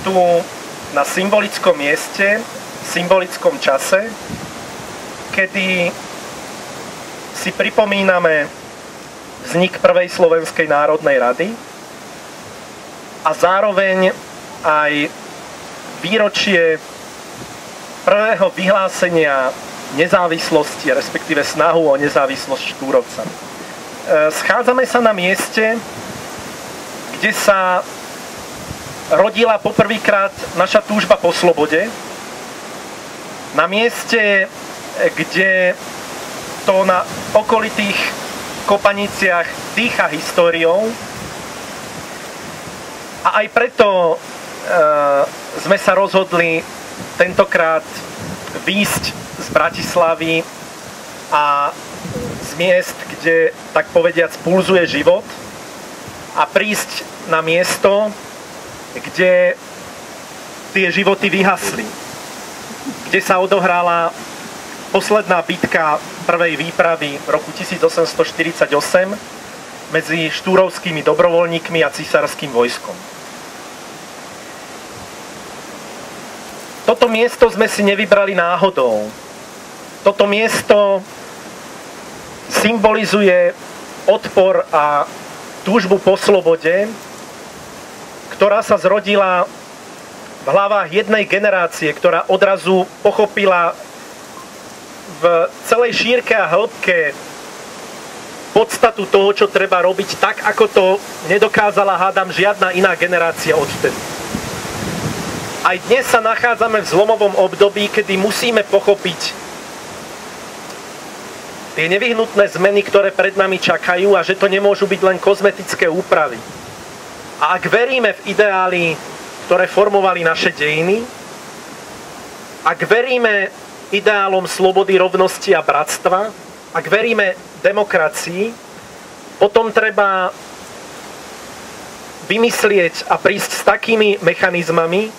tu na symbolickom mieste, v symbolickom čase, kedy si pripomíname vznik prvej Slovenskej národnej rady a zároveň aj výročie prvého vyhlásenia nezávislosti, respektíve snahu o nezávislosť Štúrovca. Schádzame sa na mieste, kde sa rodila poprvýkrát naša túžba po slobode, na mieste, kde to na okolitých kopaniciach dýcha históriou, a aj preto sme sa rozhodli tentokrát výjsť z Bratislavy a z miest, kde, tak povediac, pulzuje život, a prísť na miesto, kde tie životy vyhasli, kde sa odohrala posledná bitka prvej výpravy v roku 1848 medzi štúrovskými dobrovoľníkmi a císarským vojskom. Toto miesto sme si nevybrali náhodou. Toto miesto symbolizuje odpor a túžbu po slobode, ktorá sa zrodila v hlavách jednej generácie, ktorá odrazu pochopila v celej šírke a hĺbke podstatu toho, čo treba robiť, tak ako to nedokázala, hádam, žiadna iná generácia odvtedy. Aj dnes sa nachádzame v zlomovom období, kedy musíme pochopiť tie nevyhnutné zmeny, ktoré pred nami čakajú, a že to nemôžu byť len kozmetické úpravy. A ak veríme v ideály, ktoré formovali naše dejiny, ak veríme ideálom slobody, rovnosti a bratstva, ak veríme demokracii, potom treba vymyslieť a prísť s takými mechanizmami,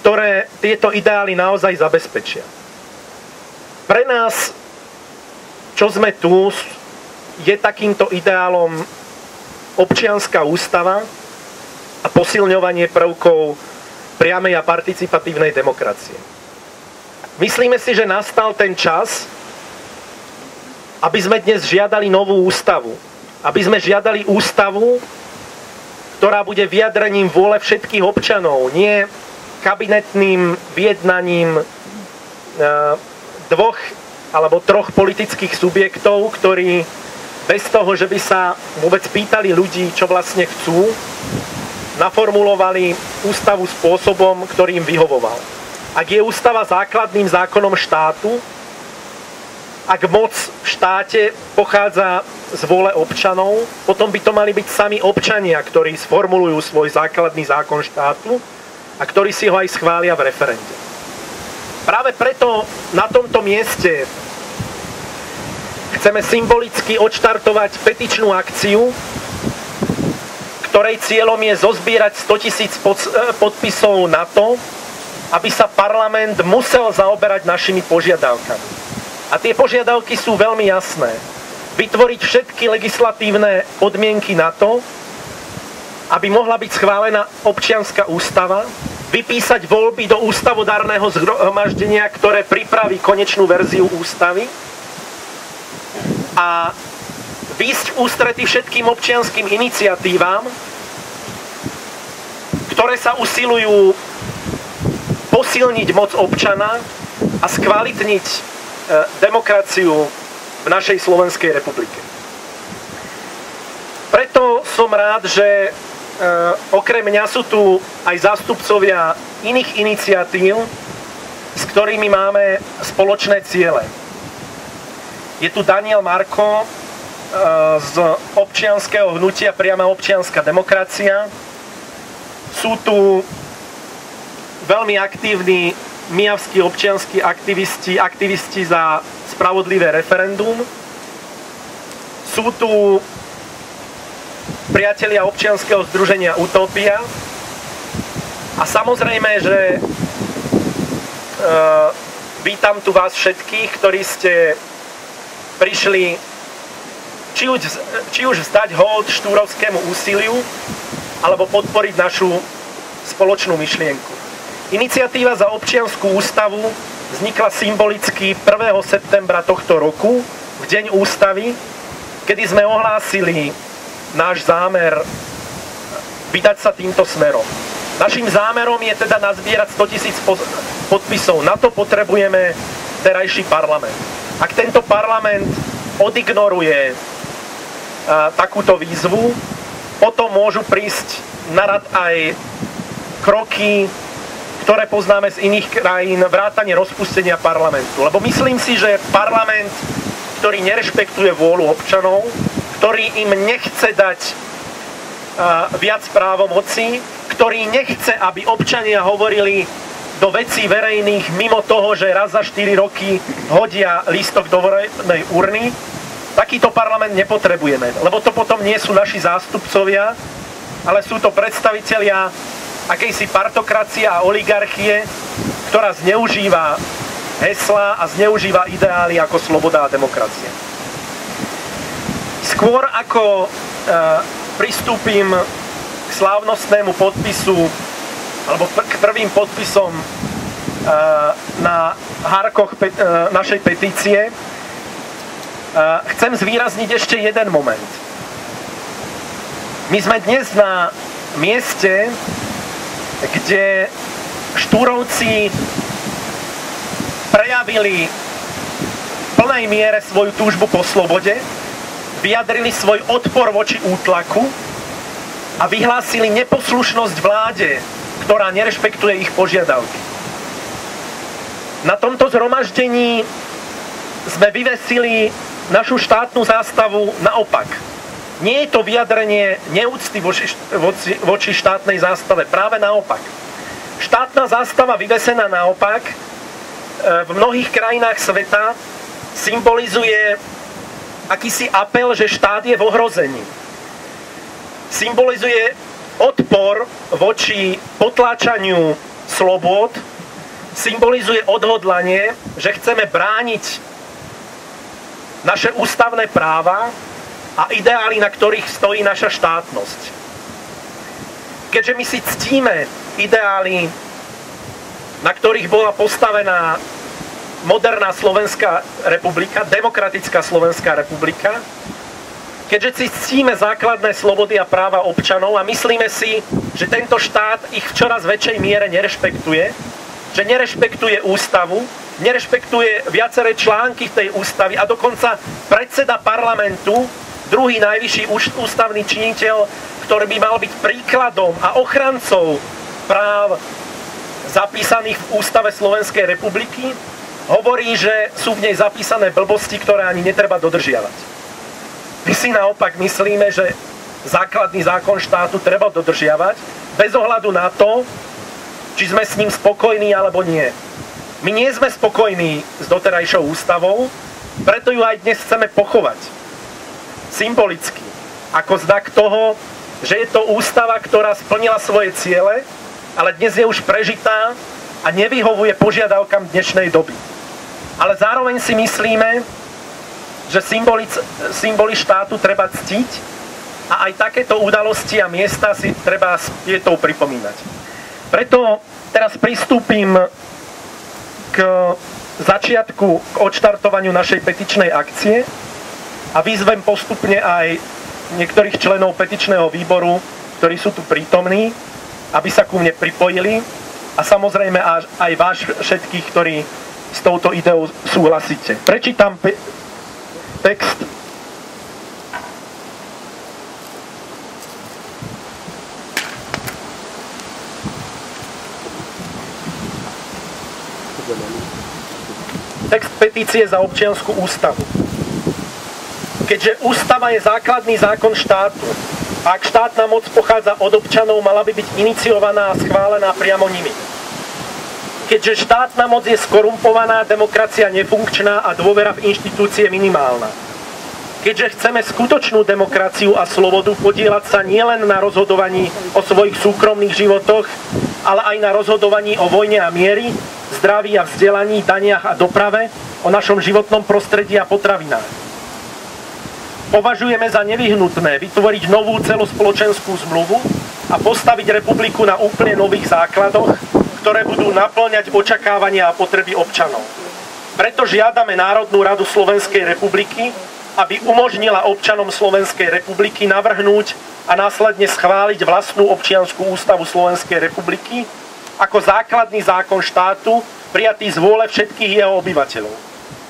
ktoré tieto ideály naozaj zabezpečia. Pre nás, čo sme tu, je takýmto ideálom občianska ústava a posilňovanie prvkov priamej a participatívnej demokracie. Myslíme si, že nastal ten čas, aby sme dnes žiadali novú ústavu. Aby sme žiadali ústavu, ktorá bude vyjadrením vôle všetkých občanov, nie kabinetným vyjednaním dvoch alebo troch politických subjektov, ktorí bez toho, že by sa vôbec pýtali ľudí, čo vlastne chcú, naformulovali ústavu spôsobom, ktorý im vyhovoval. Ak je ústava základným zákonom štátu, ak moc v štáte pochádza z vôle občanov, potom by to mali byť sami občania, ktorí sformulujú svoj základný zákon štátu a ktorí si ho aj schvália v referende. Práve preto na tomto mieste chceme symbolicky odštartovať petičnú akciu, ktorej cieľom je zozbierať 100 000 podpisov na to, aby sa parlament musel zaoberať našimi požiadavkami. A tie požiadavky sú veľmi jasné. Vytvoriť všetky legislatívne podmienky na to, aby mohla byť schválená občianska ústava, vypísať voľby do ústavodárneho zhromaždenia, ktoré pripraví konečnú verziu ústavy, a výjsť v ústrety všetkým občianskym iniciatívam, ktoré sa usilujú posilniť moc občana a skvalitniť demokraciu v našej Slovenskej republike. Preto som rád, že okrem mňa sú tu aj zástupcovia iných iniciatív, s ktorými máme spoločné ciele. Je tu Daniel Marko z občianskeho hnutia Priama občianska demokracia. Sú tu veľmi aktívni mijavskí občianski aktivisti za spravodlivé referendum. Sú tu priatelia občianskeho združenia Utopia. A samozrejme, že vítam tu vás všetkých, ktorí ste prišli či už vzdať hold štúrovskému úsiliu, alebo podporiť našu spoločnú myšlienku. Iniciatíva za občiansku ústavu vznikla symbolicky 1. septembra tohto roku, v deň ústavy, kedy sme ohlásili náš zámer vydať sa týmto smerom. Naším zámerom je teda nazbierať 100 000 podpisov. Na to potrebujeme terajší parlament. Ak tento parlament odignoruje takúto výzvu, potom môžu prísť na rad aj kroky, ktoré poznáme z iných krajín, vrátane rozpustenia parlamentu. Lebo myslím si, že parlament, ktorý nerešpektuje vôľu občanov, ktorý im nechce dať viac právomocí, ktorý nechce, aby občania hovorili do vecí verejných mimo toho, že raz za 4 roky hodia lístok do volebnej urny, takýto parlament nepotrebujeme. Lebo to potom nie sú naši zástupcovia, ale sú to predstavitelia akejsi partokracie a oligarchie, ktorá zneužíva heslá a zneužíva ideály ako sloboda a demokracia. Skôr ako pristúpim k slávnostnému podpisu alebo k prvým podpisom na hárkoch našej petície, chcem zvýrazniť ešte jeden moment. My sme dnes na mieste, kde Štúrovci prejavili v plnej miere svoju túžbu po slobode, vyjadrili svoj odpor voči útlaku a vyhlásili neposlušnosť vláde, ktorá nerešpektuje ich požiadavky. Na tomto zhromaždení sme vyvesili našu štátnu zástavu naopak. Nie je to vyjadrenie neúcty voči štátnej zástave, práve naopak. Štátna zástava vyvesená naopak v mnohých krajinách sveta symbolizuje akýsi apel, že štát je v ohrození. Symbolizuje odpor voči potláčaniu slobôd, symbolizuje odhodlanie, že chceme brániť naše ústavné práva a ideály, na ktorých stojí naša štátnosť. Keďže my si ctíme ideály, na ktorých bola postavená moderná Slovenská republika, demokratická Slovenská republika, keďže si ctíme základné slobody a práva občanov a myslíme si, že tento štát ich v čoraz väčšej miere nerešpektuje, že nerešpektuje ústavu, nerešpektuje viaceré články tej ústavy a dokonca predseda parlamentu, druhý najvyšší ústavný činiteľ, ktorý by mal byť príkladom a ochrancov práv zapísaných v ústave Slovenskej republiky, hovorí, že sú v nej zapísané blbosti, ktoré ani netreba dodržiavať. My si naopak myslíme, že základný zákon štátu treba dodržiavať bez ohľadu na to, či sme s ním spokojní alebo nie. My nie sme spokojní s doterajšou ústavou, preto ju aj dnes chceme pochovať. Symbolicky. Ako znak toho, že je to ústava, ktorá splnila svoje ciele, ale dnes je už prežitá a nevyhovuje požiadavkám dnešnej doby. Ale zároveň si myslíme, že symboly štátu treba ctiť a aj takéto udalosti a miesta si treba s pietou pripomínať. Preto teraz pristúpim k začiatku, k odštartovaniu našej petičnej akcie a vyzvem postupne aj niektorých členov petičného výboru, ktorí sú tu prítomní, aby sa ku mne pripojili a samozrejme aj vás všetkých, ktorí s touto ideou súhlasíte. Prečítam text. Text petície za občiansku ústavu. Keďže ústava je základný zákon štátu, a ak štátna moc pochádza od občanov, mala by byť iniciovaná a schválená priamo nimi. Keďže štátna moc je skorumpovaná, demokracia nefunkčná a dôvera v inštitúcie minimálna. Keďže chceme skutočnú demokraciu a slobodu, podieľať sa nielen na rozhodovaní o svojich súkromných životoch, ale aj na rozhodovaní o vojne a miery, zdraví a vzdelaní, daniach a doprave, o našom životnom prostredí a potravinách. Považujeme za nevyhnutné vytvoriť novú celospoločenskú zmluvu, a postaviť republiku na úplne nových základoch, ktoré budú naplňať očakávania a potreby občanov. Preto žiadame Národnú radu Slovenskej republiky, aby umožnila občanom Slovenskej republiky navrhnúť a následne schváliť vlastnú občiansku ústavu Slovenskej republiky ako základný zákon štátu, prijatý z vôle všetkých jeho obyvateľov.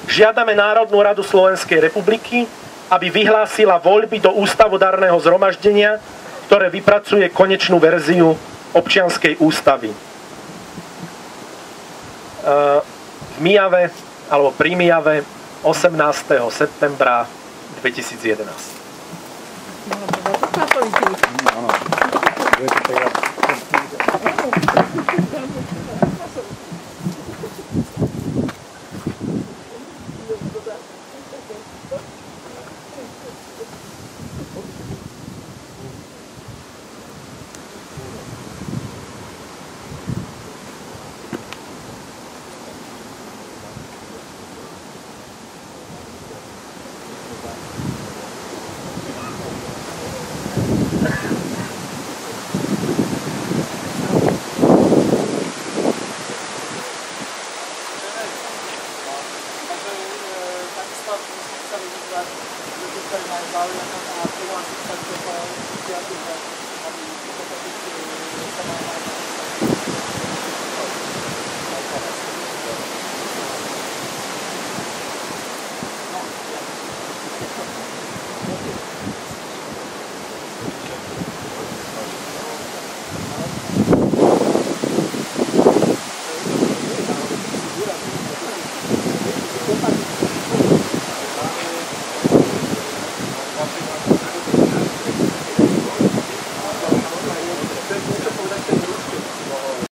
Žiadame Národnú radu Slovenskej republiky, aby vyhlásila voľby do ústavodárneho zhromaždenia, ktoré vypracuje konečnú verziu občianskej ústavy. V Mijave, alebo pri Mijave 18. septembra 2011. Áno.